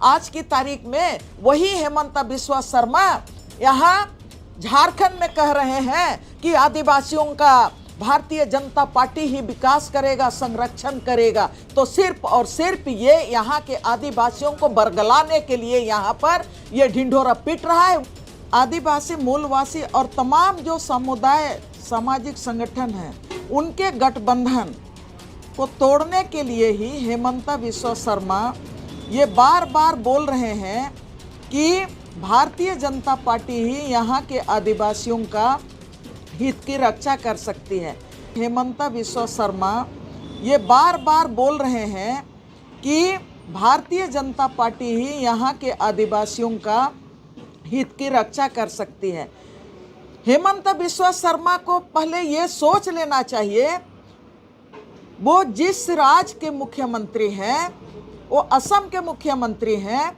आज की तारीख में वही हेमंत बिस्वा शर्मा यहाँ झारखंड में कह रहे हैं कि आदिवासियों का भारतीय जनता पार्टी ही विकास करेगा, संरक्षण करेगा। तो सिर्फ और सिर्फ ये यहाँ के आदिवासियों को बरगलाने के लिए यहाँ पर ये ढिंढोरा पीट रहा है। आदिवासी मूलवासी और तमाम जो समुदाय सामाजिक संगठन हैं, उनके गठबंधन को तोड़ने के लिए ही हेमंत बिस्वा शर्मा ये बार बार बोल रहे हैं कि भारतीय जनता पार्टी ही यहाँ के आदिवासियों का हित की रक्षा कर सकती है। हेमंत बिस्वा शर्मा ये बार बार बोल रहे हैं कि भारतीय जनता पार्टी ही यहाँ के आदिवासियों का हित की रक्षा कर सकती है। हेमंत बिस्वा शर्मा को पहले ये सोच लेना चाहिए, वो जिस राज्य के मुख्यमंत्री हैं, वो असम के मुख्यमंत्री हैं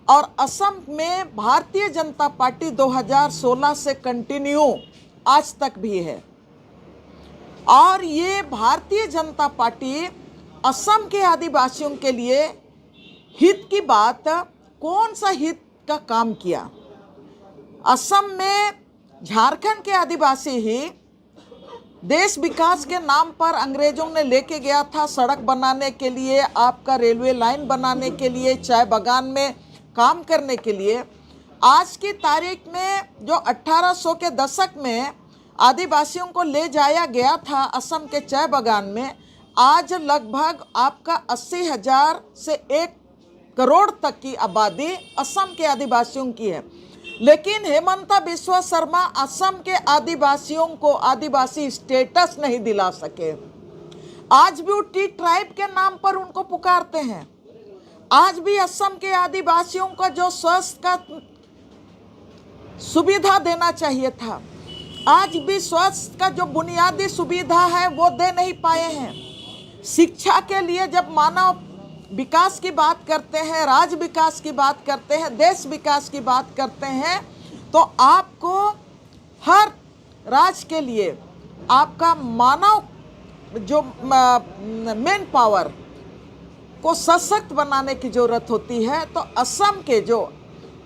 और असम में भारतीय जनता पार्टी 2016 से कंटिन्यू आज तक भी है। और ये भारतीय जनता पार्टी असम के आदिवासियों के लिए हित की बात, कौन सा हित का काम किया? असम में झारखंड के आदिवासी ही देश विकास के नाम पर अंग्रेजों ने लेके गया था सड़क बनाने के लिए, आपका रेलवे लाइन बनाने के लिए, चाय बागान में काम करने के लिए। आज की तारीख में जो 1800 के दशक में आदिवासियों को ले जाया गया था असम के चाय बागान में, आज लगभग आपका 80,000 से 1 करोड़ तक की आबादी असम के आदिवासियों की है। लेकिन हेमंत बिस्वा शर्मा असम के आदिवासियों को आदिवासी स्टेटस नहीं दिला सके। आज भी वो टी ट्राइब के नाम पर उनको पुकारते हैं। आज भी असम के आदिवासियों को जो स्वास्थ्य का सुविधा देना चाहिए था, आज भी स्वास्थ्य का जो बुनियादी सुविधा है वो दे नहीं पाए हैं। शिक्षा के लिए जब मानव विकास की बात करते हैं, राज्य विकास की बात करते हैं, देश विकास की बात करते हैं, तो आपको हर राज्य के लिए आपका मानव जो मेन पावर को सशक्त बनाने की जरूरत होती है। तो असम के जो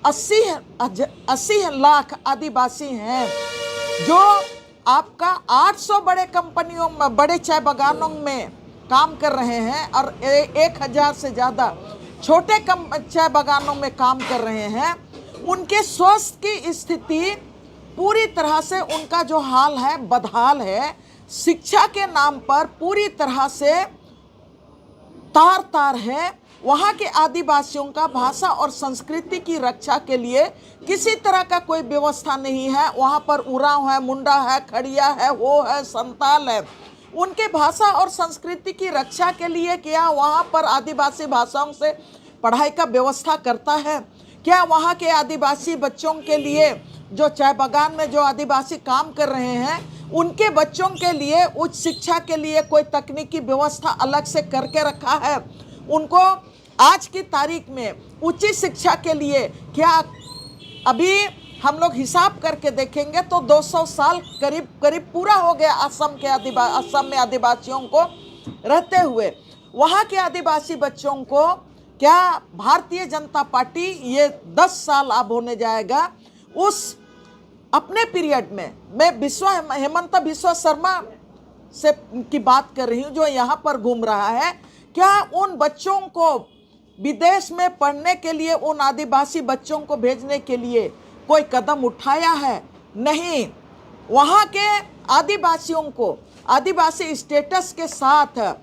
80 लाख आदिवासी हैं, जो आपका 800 बड़े कंपनियों में, बड़े चाय बागानों में काम कर रहे हैं और 1000 से ज़्यादा छोटे चाय बागानों में काम कर रहे हैं, उनके स्वास्थ्य की स्थिति पूरी तरह से, उनका जो हाल है बदहाल है। शिक्षा के नाम पर पूरी तरह से तार तार है। वहाँ के आदिवासियों का भाषा और संस्कृति की रक्षा के लिए किसी तरह का कोई व्यवस्था नहीं है। वहाँ पर उरांव है, मुंडा है, खड़िया है, वो है, संताल है। उनके भाषा और संस्कृति की रक्षा के लिए क्या वहाँ पर आदिवासी भाषाओं से पढ़ाई का व्यवस्था करता है? क्या वहाँ के आदिवासी बच्चों के लिए, जो चाय बागान में जो आदिवासी काम कर रहे हैं, उनके बच्चों के लिए उच्च शिक्षा के लिए कोई तकनीकी व्यवस्था अलग से करके रखा है? उनको आज की तारीख में उच्च शिक्षा के लिए क्या, अभी हम लोग हिसाब करके देखेंगे तो 200 साल करीब पूरा हो गया असम में आदिवासियों को रहते हुए। वहाँ के आदिवासी बच्चों को क्या भारतीय जनता पार्टी, ये 10 साल अब होने जाएगा, उस अपने पीरियड में, मैं हेमंत बिस्वा शर्मा से की बात कर रही हूँ जो यहाँ पर घूम रहा है, क्या उन बच्चों को विदेश में पढ़ने के लिए, उन आदिवासी बच्चों को भेजने के लिए कोई कदम उठाया है? नहीं। वहाँ के आदिवासियों को आदिवासी स्टेटस के साथ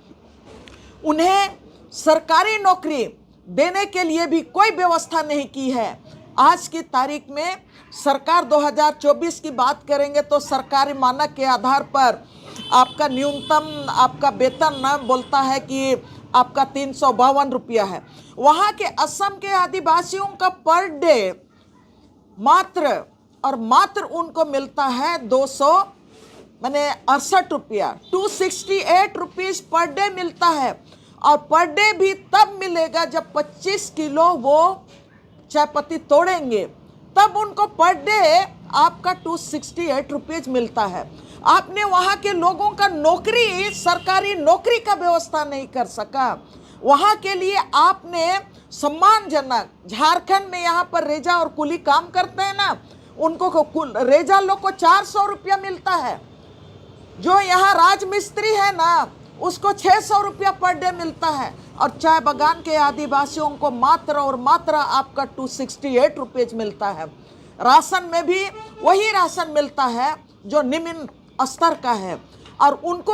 उन्हें सरकारी नौकरी देने के लिए भी कोई व्यवस्था नहीं की है। आज की तारीख में सरकार 2024 की बात करेंगे तो सरकारी मानक के आधार पर आपका न्यूनतम आपका वेतन न बोलता है कि आपका 352 रुपया है। वहाँ के असम के आदिवासियों का पर डे मात्र उनको मिलता है 268 रुपया, 268 रुपीज़ पर डे मिलता है। और पर डे भी तब मिलेगा जब 25 किलो वो चाय पत्ती तोड़ेंगे, तब उनको पर डे आपका 268 रुपीज़ मिलता है। आपने वहाँ के लोगों का नौकरी, सरकारी नौकरी का व्यवस्था नहीं कर सका। वहाँ के लिए आपने सम्मानजनक, झारखंड में यहाँ पर रेजा और कुली काम करते हैं ना, उनको रेजा लोग को 400 रुपया मिलता है। जो यहाँ राजमिस्त्री है ना, उसको 600 रुपया पर डे मिलता है। और चाय बागान के आदिवासियों को मात्र और मात्र आपका 268 रुपये मिलता है। राशन में भी वही राशन मिलता है जो निम्न स्तर का है, और उनको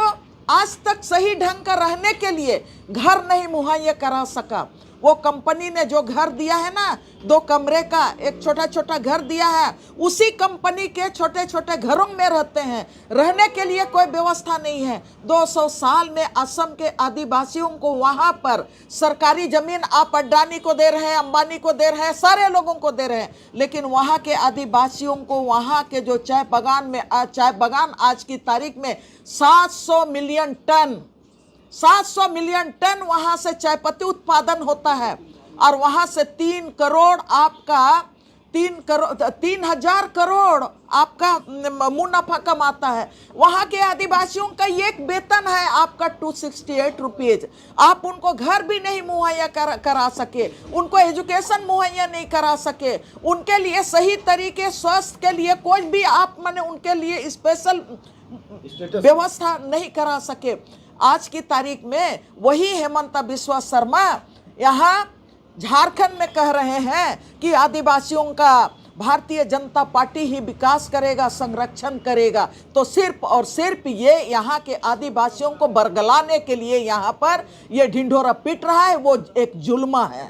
आज तक सही ढंग का रहने के लिए घर नहीं मुहैया करा सका। वो कंपनी ने जो घर दिया है ना, 2 कमरे का एक छोटा छोटा घर दिया है, उसी कंपनी के छोटे छोटे घरों में रहते हैं। रहने के लिए कोई व्यवस्था नहीं है। 200 साल में असम के आदिवासियों को वहां पर सरकारी जमीन आप अडानी को दे रहे हैं, अंबानी को दे रहे हैं, सारे लोगों को दे रहे हैं, लेकिन वहां के आदिवासियों को वहां के जो चाय बागान आज की तारीख में 700 मिलियन टन वहां से चाय पत्ती उत्पादन होता है, और वहां से 3,000 करोड़ आपका मुनाफा कमाता है। वहां के आदिवासियों का एक वेतन है आपका 268 रुपीज। आप उनको घर भी नहीं मुहैया करा सके, उनको एजुकेशन मुहैया नहीं करा सके, उनके लिए सही तरीके स्वास्थ्य के लिए कोई भी आप माने उनके लिए स्पेशल व्यवस्था नहीं करा सके। आज की तारीख में वही हेमंत बिस्वा शर्मा यहाँ झारखंड में कह रहे हैं कि आदिवासियों का भारतीय जनता पार्टी ही विकास करेगा, संरक्षण करेगा। तो सिर्फ और सिर्फ ये यहाँ के आदिवासियों को बरगलाने के लिए यहाँ पर ये ढिंढोरा पीट रहा है, वो एक जुल्मा है।